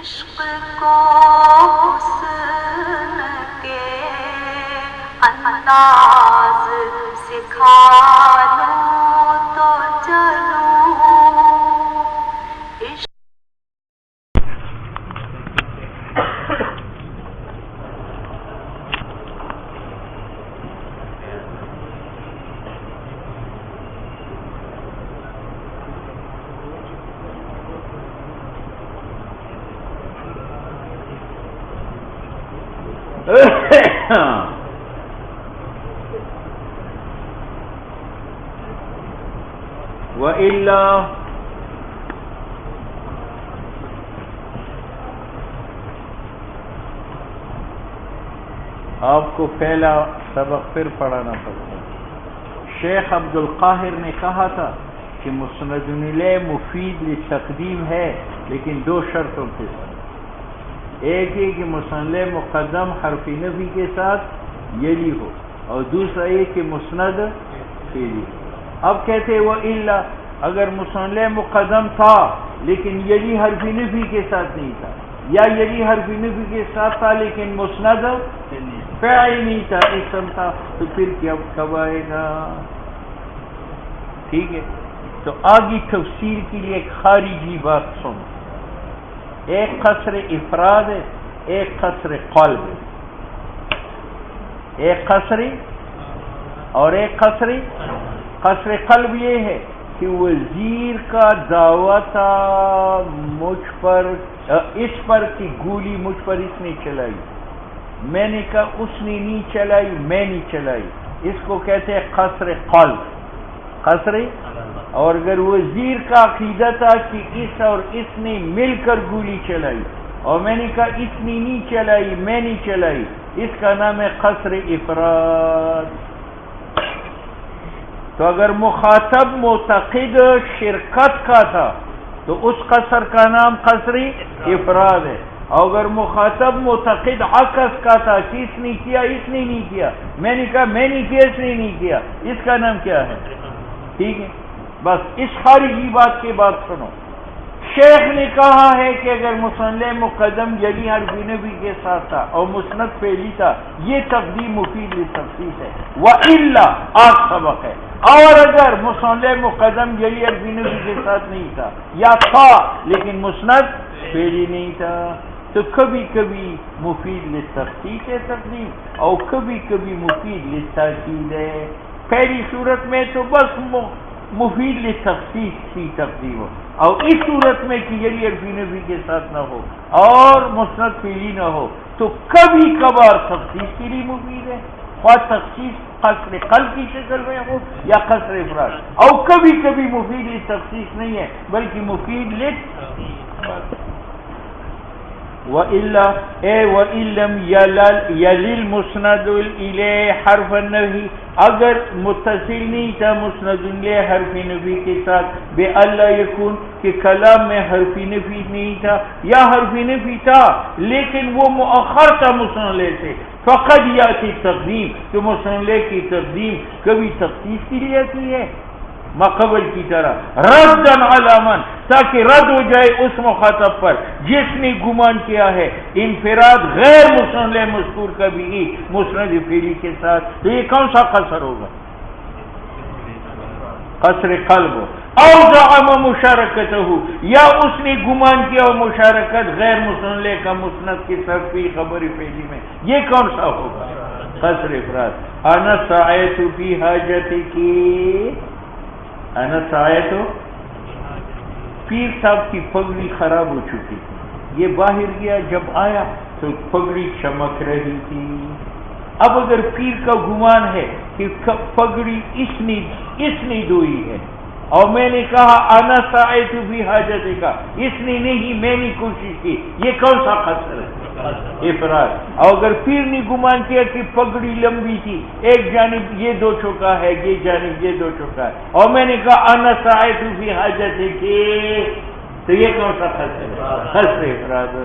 عشق کو حسن کے انداز سکھا لوں تو چلوں عشق وَإِلَّا آپ کو پہلا سبق پھر پڑھانا پڑتا ہے۔ شیخ عبد القاہر نے کہا تھا کہ مسند الیہ مفید للتقدیم ہے، لیکن دو شرطوں کے ساتھ۔ ایک ہے کہ مسند مقدم حرف نفی کے ساتھ یلی ہو، اور دوسرا یہ کہ مسند فعلی ہو۔ اب کہتے ہیں وَإِلَّا اگر مسند مقدم تھا لیکن یلی حرف نفی کے ساتھ نہیں تھا، یا یلی حرف نفی کے ساتھ تھا لیکن مسند فعل نہیں تھا، اسم تھا، تو پھر کیا کب آئے گا؟ ٹھیک ہے، تو آگے تفسیر کے لیے ایک خارجی بات سنو۔ ایک قصر افراد ہے، ایک قصر قلب ہے، ایک قصر اور ایک قصر قلب یہ ہے کہ وزیر کا دعویٰ تھا مجھ پر، اس پر کہ گولی مجھ پر اس نے چلائی، میں نے کہا اس نے نہیں چلائی، میں نے چلائی، اس کو کہتے ہیں قصر قلب، قصر۔ اور اگر وزیر کا عقیدہ تھا کہ اس اور اس نے مل کر گولی چلائی، اور میں نے کہا اس نے نہیں چلائی، میں نے چلائی، اس کا نام ہے قصر افراد۔ تو اگر مخاطب معتقد شرکت کا تھا تو اس قصر کا نام قصر افراد ہے، اور اگر مخاطب معتقد عکس کا تھا کہ اس نے کیا، اس نے نہیں کیا، میں نے کہا میں نے کیا، اس نے نہیں کیا، اس کا نام کیا ہے؟ ٹھیک ہے، بس اس خارجی بات کے بعد سنو۔ شیخ نے کہا ہے کہ اگر مسند مقدم یلی حرف نفی کے ساتھ تھا اور مسند فعلی تھا، یہ تقدیم مفید للتخصیص ہے۔ وَإِلَّا آٹھ سبق ہے۔ اور اگر مسند مقدم یلی حرف نفی کے ساتھ نہیں تھا، یا تھا لیکن مسند فعلی نہیں تھا، تو کبھی کبھی مفید للتخصیص ہے تقدیم، اور کبھی کبھی مفید للتاکید ہے۔ پہلی صورت میں تو بس مفید للتخصیص کی تقدیم ہو، اور اس صورت میں کہ یلی حرف نفی کے ساتھ نہ ہو اور مسند فعلی نہ ہو، تو کبھی کبھار تخصیص کے لیے مفید ہے، خواہ تخصیص قصر قلب کی شکل میں ہو یا قصر افراد، اور کبھی کبھی مفید للتخصیص نہیں ہے بلکہ مفید للتخصیص۔ وَإِلَّا اے وَإِن لَّمْ يَلِلْ مُسْنَدُ إِلَيْهِ حرف النفی، اگر متصل نہیں تھا مسند الیہ حرف نفی کے ساتھ، بے اللہ یکون کہ کلام میں حرف نفی نہیں تھا، یا حرف نفی تھا لیکن وہ مؤخر تھا مسند الیہ سے، فقد یاتی تقدیم، تو مسند الیہ کی تقدیم کبھی تخصیص کے لیے آتی ہے ماقبل کی طرح، ردن علی من، تاکہ رد ہو جائے اس مخاطب پر جس نے گمان کیا ہے انفراد غیر مسند مذکور کا بھی مسند فعلی کے ساتھ۔ تو یہ کون سا قصر ہوگا؟ قصر قلب۔ او زعم مشارکتہ، یا اس نے گمان کیا ہو مشارکت غیر مسند کا مسند کے ساتھ فی خبر فعلی میں، یہ کون سا ہوگا؟ قصر افراد۔ انا سعیت فی حاجتی کی، انا سعیت، پیر صاحب کی پگڑی خراب ہو چکی تھی، یہ باہر گیا، جب آیا تو پگڑی چمک رہی تھی۔ اب اگر پیر کا گمان ہے کہ پگڑی اس نے دھوئی ہے، اور میں نے کہا انا سعیت فی حاجتی کا، اس نے نہیں، میں نے کوشش کی، یہ کون سا قصر ہے؟ افراد۔ اور اگر پیر نے گمان کیا کہ پگڑی لمبی تھی، ایک جانب یہ دو چوکا ہے، یہ جانب یہ دو چوکا ہے، اور میں نے کہا انا سعیت فی حاجتی کی، تو یہ کون سا قصر ہے؟ قصر افراد۔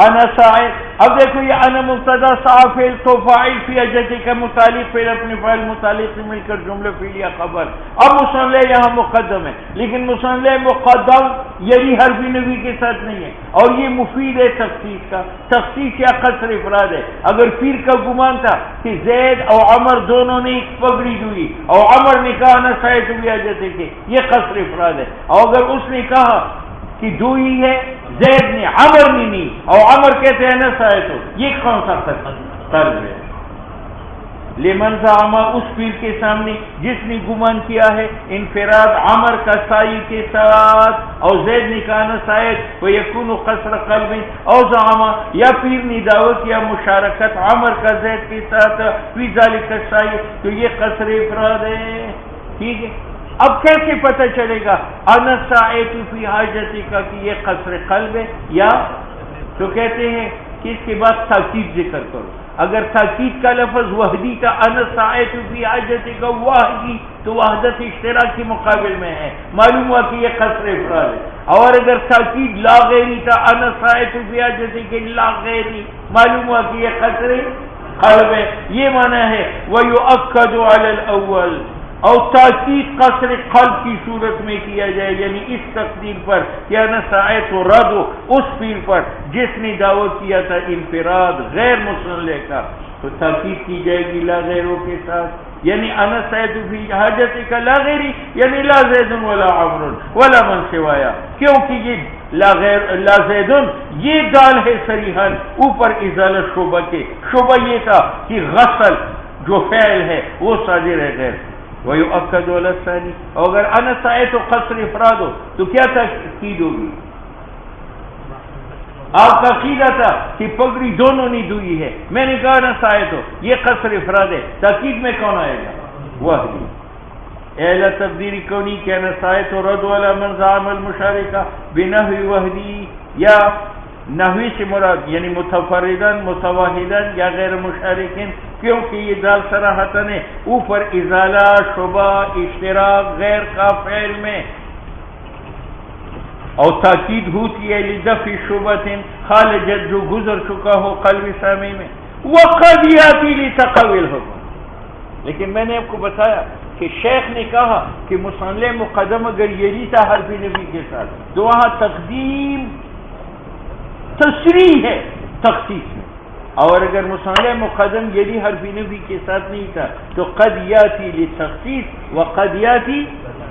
انا سائل. اب دیکھو یہ انا مبتدا سا فعل تو فاعل فی حاجتی کا متعلق فعل اپنے فاعل متعلق سے مل کر جملہ فعلیہ خبر. اب مصنع یہاں مقدم ہے لیکن مصنع مقدم یہی حرف نفی کے ساتھ نہیں ہے اور یہ مفید ہے تخصیص کا. تخصیص یا قصر افراد ہے. اگر پیر کا گمان تھا کہ زید اور عمر دونوں نے پگڑی دوئی اور عمر نے کہا انا سائل فی حاجتی کے، یہ قصر افراد ہے. اور اگر اس نے کہا کہ دوئی ہے زید نے عمر نے نہیں اور عمر کہتے ہیں نہ سائے تو یہ کون سا قرض ہے؟ لمن زعم اس پیر کے سامنے جس نے گمان کیا ہے انفراد عمر کا سائی کے ساتھ اور زید نے کہا نہ سائے وہ یکون قصر قلب اور زعم یا پیر نے دعویٰ کیا مشارکت عمر کا زید کے ساتھ فی ذالک السائی تو یہ قصر افراد ہے. ٹھیک ہے. اب کیسے پتہ چلے گا انا سائت فی حاجتی کا کہ یہ قصر قلب ہے؟ یا تو کہتے ہیں کہ اس کے بعد تاکید ذکر کرو. اگر تاکید کا لفظ وحدی کا انا سائت فی حاجتی کا وحدی تو وحدت اشتراک کے مقابل میں ہے، معلوم ہوا کہ یہ قصر افراد ہے. اور اگر تاکید لا غیری کا انا سائت فی حاجتی کے لا غیری معلوم ہوا کہ یہ قصر قلب ہے. یہ معنی ہے وَيُؤَكَّدُ عَلَى الْأَوَّلِ اور تاکید قصر قلب کی صورت میں کیا جائے یعنی اس تقدیر پر کیا نہ سائت و رد ہو اس پیر پر جس نے دعویٰ کیا تھا انفراد غیر مصنع کا تو تاکید کی جائے گی لا غیروں کے ساتھ یعنی انا سائت فی حاجتی کا لا غیری یعنی لا زید ولا عمر ولا من سوایا کیونکہ یہ لا زید یہ دال ہے صریحاً اوپر ازالت شعبہ کے. شعبہ یہ تھا کہ غسل جو فعل ہے وہ صادر ہے غیر وَيُؤَكَّدُ عَلَى الثَّانِي. اور اگر انا سائت و قصر افراد ہو تو کیا تاکید ہوگی؟ آپ کا عقیدہ تھا کہ پگڑی دونوں نے دوئی ہے، میں نے کہا نا سائت ہو یہ قصر افراد ہے، تاکید میں کون آئے گا؟ وحدی. اعلی تقدیری کونی کہنا سائت و رد والا من زعم المشارکہ بنحو وحدی یا نحوی سے مراد یعنی متفردن متواحدن یا غیر مشارکن کیونکہ یہ دال صراحتاً ہے اوپر ازالہ شبہ اشتراک غیر کا فعل میں اور تاکید ہوتی ہے لدفع شبہت خالد جو گزر چکا ہو قلب سامع میں وقد یاتی لتقوی الحکم. لیکن میں نے آپ کو بتایا کہ شیخ نے کہا کہ مصنع مقدم اگر یہی تھا حرف نفی کے ساتھ تو وہاں تقدیم تصریح ہے تخصیص میں، اور اگر مصنع مقدم یعنی حرف نفی کے ساتھ نہیں تھا تو قد یاتی لتخصیص و قد یاتی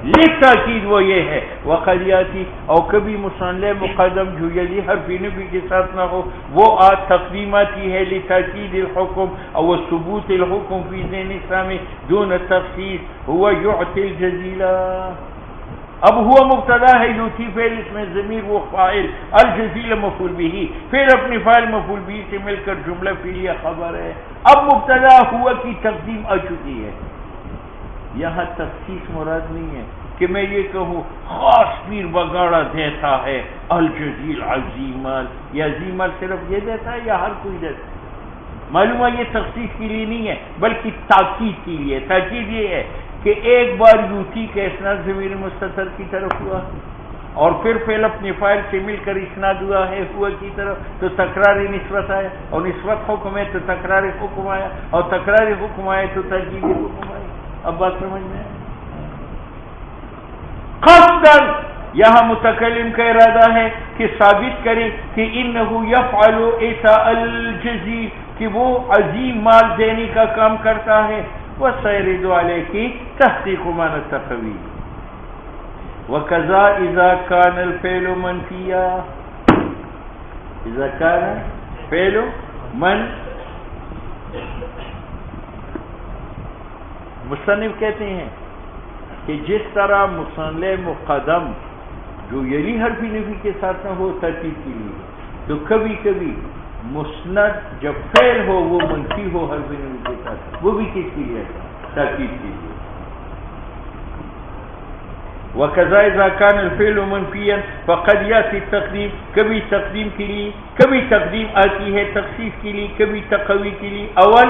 لتاکید وہ یہ ہے وقد یاتی. اور کبھی مصنع مقدم جو یعنی حرف نفی کے ساتھ نہ ہو وہ تقدیم آتی ہے لتاکید الحکم اور ثبوت الحکم فی ذہن السامع دون تخصیص هو یعطی الجزیلہ. اب ہوا مبتدا ہے یوتی فعل اس میں ضمیر وہ فاعل الجزیل مفعول به پھر اپنے فاعل مفعول به سے مل کر جملہ فعلیہ خبر ہے. اب مبتدا ہوا کی تقدیم آ چکی ہے. یہاں تخصیص مراد نہیں ہے کہ میں یہ کہوں خاص پیر بگاڑا دیتا ہے الجزیل عظیم یا عظیم صرف یہ دیتا ہے یا ہر کوئی دیتا ہے. معلوم ہے یہ تخصیص کے لیے نہیں ہے بلکہ تاکید کے لیے. تاکید یہ ہے کہ ایک بار یوتی کا اسناد ضمیر مستتر کی طرف ہوا اور پھر فعل اپنے فاعل سے مل کر اسناد ہوا ہے ہوا کی طرف تو تکرار نسبت آیا اور نسبت حکم ہے تو تکرار حکم آیا اور تکرار حکم آیا تو تجدید حکم آیا. اب بات سمجھ میں قصداً یہاں متکلم کا ارادہ ہے کہ ثابت کرے کہ انہو یفعل ایسا الجزی کہ وہ عظیم مال دینے کا کام کرتا ہے وَسَيْرِدُ عَلَيْكِ تَحْقِيقُ مَعنَى التَّقْوِيلِ وَكَذَا إِذَا كَانَ الْفِعْلُ مَنْفِيًّا إِذَا كَانَ الْفِعْلُ مصنف کہتے ہیں کہ جس طرح مصنع مقدم جو یعنی حرفی نفی کے ساتھ نہ ہو ترتیب کے لیے تو کبھی کبھی مسند جب فعل ہو وہ منفی ہو حرف نفی کے ساتھ وہ بھی کس کے لیے ترتیب کے لیے. وَكَذَا إِذَا كَانَ الْفِعْلُ مَنْفِيًّا فَقَدْ يَأْتِي التَّقْدِيمُ کبھی تقدیم کے لیے کبھی تقدیم آتی ہے تخصیص کے لیے کبھی تقوی کے لیے. اول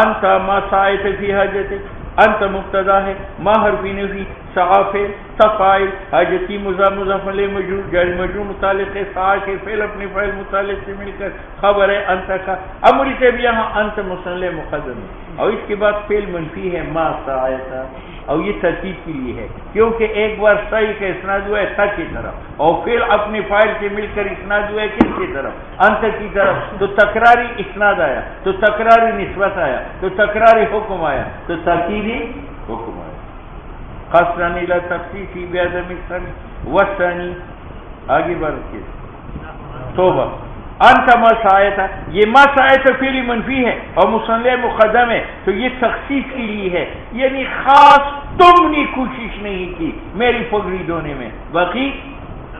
انت ما سائت فی حاجتک انت مبتدا ہے ما حرف نفی سعافل تفائل حاجتی مضاف علیہ مجرور جار مجرور متعلق ہے سا کے فعل اپنے فعل متعلق سے مل کر خبر ہے انت کا. اب مجھے سے بھی یہاں انت مصنع مقدم ہے اور اس کے بعد فعل منفی ہے ما سایتا اور یہ ترتیب کے لیے ہے کیونکہ ایک بار صحیح کا اسناد ہوا ہے تا کی طرف اور فعل اپنے فاعل سے مل کر اسناد ہوا ہے کس کی طرف انت کی طرف. تو تکراری اسناد آیا تو تکراری نسبت آیا تو تکراری حکم آیا تو تاکیدی حکم آیا. خاصران الى تخصیصی بعدم الثانی والثانی آگے بڑھ کے توبہ انت ما سایتا یہ ما سایتا فعل منفی ہے اور مصنع مقدم ہے تو یہ تخصیص کے لیے ہے یعنی خاص تم نے کوشش نہیں کی میری پگڑی دھونے میں باقی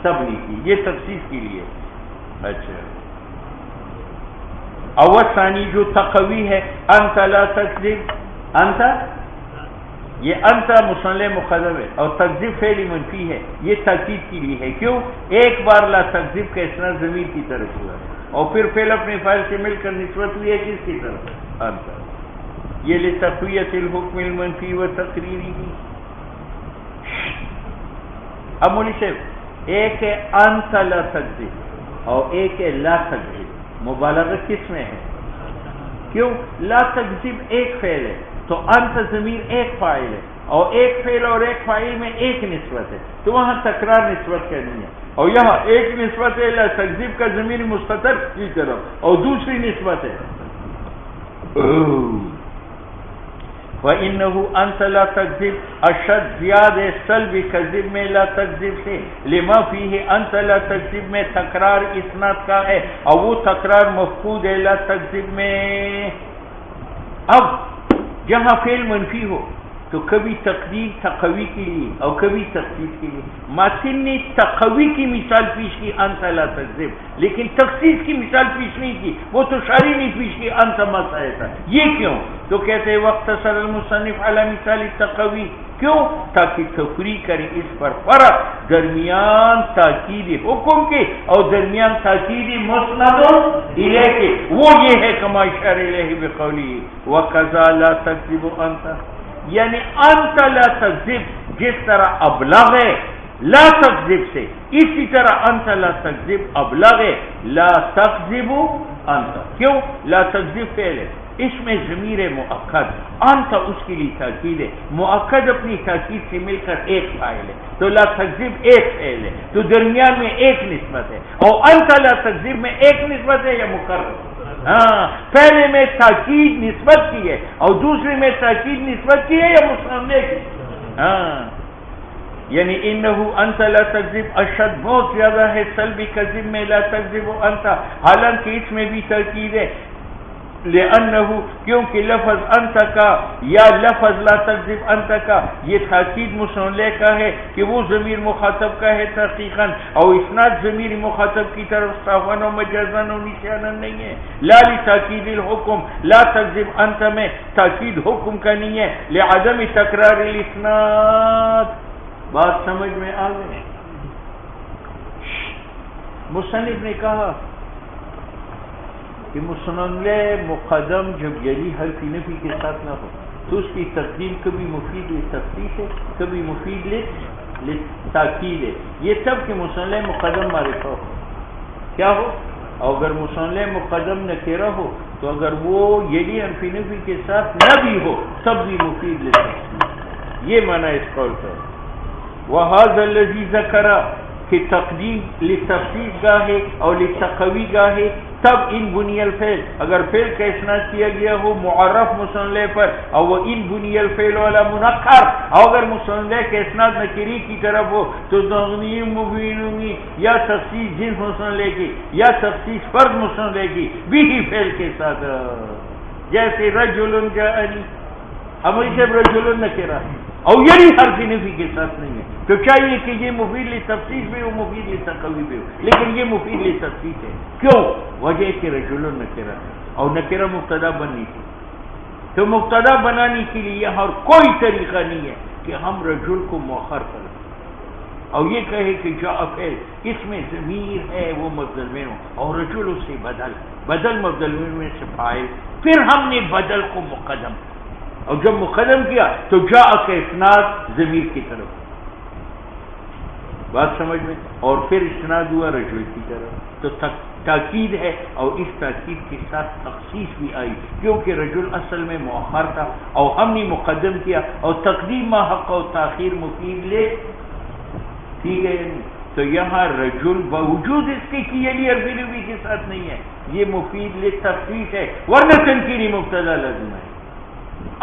سب نے کی یہ تخصیص کے لیے. اچھا اول ثانی جو تقوی ہے انت لا تکذب انت یہ انت مصنع مقدم ہے اور تکذب فعل منفی ہے یہ تاکید کے لیے ہے کیوں ایک بار لا تکذب کا اسناد ضمیر کی طرف ہوا اور پھر فعل اپنے فاعل سے مل کر نسبت ہوئی ہے کس کی طرف انت. یہ لتقویت الحکم المنفی و تقریری. اب مولی صاحب ایک ہے انت لا تکذب اور ایک ہے لا تکذب مبالغہ کس میں ہے کیوں لا تکذب ایک فعل ہے تو انت ضمیر ایک فاعل ہے اور ایک فعل اور ایک فاعل میں ایک نسبت ہے تو وہاں تکرار نسبت کرنی ہے اور یہاں ایک نسبت ہے لا تکذب کا ضمیر مستتر کی طرف اور دوسری نسبت ہے وَإِنَّهُ أَنْتَ لَا تَكْذِبْ اشد زیادہ سلب کذب میں لا تکذب سے لما فیہ انت لا تکذب میں تکرار اسناد کا ہے اور وہ تکرار مفقود ہے لا تکذب میں. اب جہاں فعل منفی ہو تو کبھی تقدیم تقوی کے لیے اور کبھی تخصیص کے لیے. ماتن نے تقوی کی مثال پیش کی انت لا تکذب لیکن تخصیص کی مثال پیش نہیں کی وہ تو شاری نہیں پیش کی انت ما سایتا. یہ کیوں تو کہتے وقت سر المصنف علی مثال تقوی کیوں تاکہ تفریح کریں اس پر فرق درمیان تاکید حکم کے اور درمیان تاکید مسند الیہ کے. وہ یہ ہے کما اشار الیہ بقولی وکذا لا تکذب انت یعنی انت لا تکذب جس طرح ابلغ ہے لا تکذب سے اسی طرح انت لا تکذب ابلغ ہے لا تکذب انت. کیوں لا تکذب فعل ہے اس میں ضمیر مؤکد انت اس کے لیے تاکید ہے مؤکد اپنی تاکید سے مل کر ایک فاعل ہے تو لا تکذب ایک فعل ہے تو درمیان میں ایک نسبت ہے اور انت لا تکذب میں ایک نسبت ہے یا مقرر. ہاں پہلے میں تاکید نسبت کی ہے اور دوسرے میں تاکید نسبت کی ہے یا مصنع کی. ہاں یعنی انہو انت لا تکذب اشد بہت زیادہ ہے سلبی کذب میں لا تکذب انت حالانکہ اس میں بھی تاکید ہے لأنہو کیونکہ لفظ انت کا یا لفظ لا تکذب انت کا یہ تاکید مصنع کا ہے کہ وہ ضمیر مخاطب کا ہے تحقیقاً اور اسناد ضمیر مخاطب کی طرف صافاً و مجازاً و نسیاناً نہیں ہے. لا لتاکید الحکم لا تکذب انت میں تاکید حکم کا نہیں ہے لعدم تکرار الاسناد. بات سمجھ میں آ گئی. مصنف نے کہا کہ مصنع مقدم جب یلی حرف نفی کے ساتھ نہ ہو تو اس کی تقدیم کبھی مفید لتخصیص ہے کبھی مفید لتاکید ہے. یہ تب کہ مصنع مقدم معرفہ ہو کیا ہو اور اگر مصنع مقدم نکرہ ہو تو اگر وہ یلی حرف نفی کے ساتھ نہ بھی ہو تب بھی مفید لتخصیص. یہ معنی اس قول کا ہے. وَهَذَا الَّذِي ذَكَرَ کہ تقدیم لتخصیص گاہ ہے اور لتقوی گاہ ہے تب ان بنی الفعل اگر فعل کا اسناد کیا گیا ہو معرف مصنع پر اور وہ ان بنی الفعل والا منکر اور اگر مصنع کے اسناد نکری کی طرف ہو تو تغنی مبینی یا تخصیص جنس مصنع کی یا تخصیص فرد مصنع کی بھی فعل کے ساتھ جیسے رجل جاءنی امری سے رجل نکرہ اور یہی حرف نفی کے ساتھ نہیں ہے تو چاہیے کہ یہ مفید لتخصیص بھی ہو مفید لتقوی بھی ہو لیکن یہ مفید لتخصیص ہے. کیوں وجہ کہ رجل نکرہ اور نکرہ مبتدا بننی تھی تو مبتدا بنانے کے لیے یہاں اور کوئی طریقہ نہیں ہے کہ ہم رجل کو مؤخر کریں اور یہ کہے کہ جاء فعل اس میں ضمیر ہے وہ مبدل میں ہو اور رجل اس سے بدل مبدل میں سے فاعل پھر ہم نے بدل کو مقدم اور جب مقدم کیا تو جاء کا اسناد ضمیر کی طرف بات سمجھ میں. اور پھر اسناد ہوا رجل کی طرف، تو تاکید ہے، اور اس تاکید کے ساتھ تخصیص بھی آئی، کیونکہ رجل اصل میں مؤخر تھا اور ہم نے مقدم کیا، اور تقدیم ما حق و تاخیر مفید لے ٹھیک ہے. تو یہاں رجل باوجود اس کے کہ یہ لیے عربی نبی کے ساتھ نہیں ہے، یہ مفید لے تخصیص ہے، ورنہ تنکیری مبتدا لازم ہے.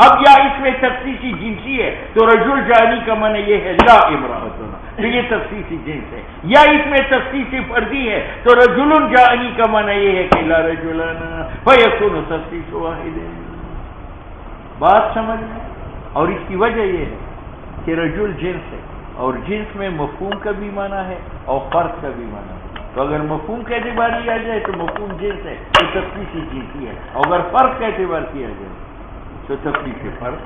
اب یا اس میں تخصیصی جنسی ہے تو رجل جانی کا معنی یہ ہے لا امرأتن، تو یہ تخصیصی جنس ہے. یا اس میں تخصیصی فردی ہے تو رجل جانی کا معنی یہ ہے کہ لا رجلان، فیکون تخصیص واحد. بات سمجھ میں. اور اس کی وجہ یہ ہے کہ رجل جنس ہے، اور جنس میں مفہوم کا بھی معنی ہے اور فرد کا بھی معنی ہے. تو اگر مفہوم کا اعتبار لیا جائے تو مفہوم جنس ہے تو تخصیصی جنسی ہے، اور اگر فرد کا اعتبار کیا جائے تو تخصیص فرد.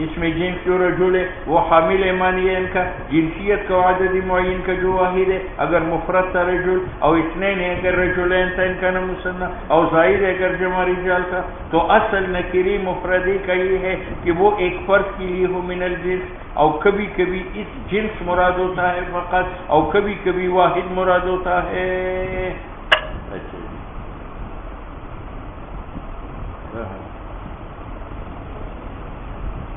اس میں جنس جو رجل ہے وہ حامل معنی ہے ان کا جنسیت کا عدد معین کا جو واحد ہے. اگر مفرد تھا رجل اور اثنین ہے، اگر رجلین تھا ان کا نام مثنی، اور زائد ہے اگر جمع رجال کا، تو اصل نکری مفردی کا یہ ہے کہ وہ ایک فرد کے لیے ہو من الجنس، اور کبھی کبھی اس جنس مراد ہوتا ہے فقط، اور کبھی کبھی واحد مراد ہوتا ہے. اچھا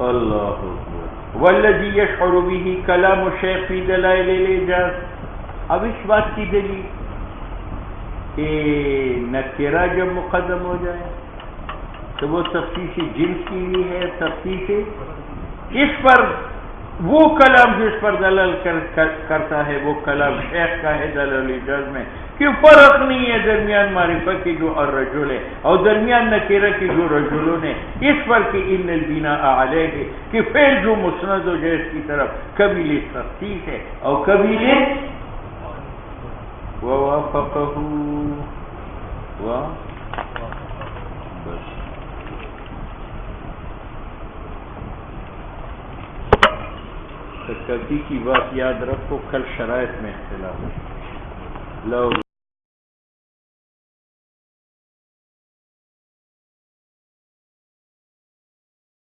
اللہ اکبر. والذی یشعر به کلام الشیخ فی دلائل الاعجاز. اب اس بات کی دلیل کہ نکرہ جب مقدم ہو جائے تو وہ تخصیص جنس کی بھی ہے، تخصیص اس پر وہ کلام جس پر دلال کرتا ہے وہ کلام شیخ کا ہے دلائل الاعجاز میں، کہ فرق نہیں ہے درمیان معرفت کی جو الرجل ہے اور درمیان نکرہ کی جو رجلون ہے. اس پر کہ ان البناء علیہ کہ فعل جو مسند ہو جائے اس کی طرف کبھی لے تخصیص ہے اور کبھی لے ووافقہ بس. تکتی کی بات یاد رکھو، کل شرائط میں اختلاف ہے. لو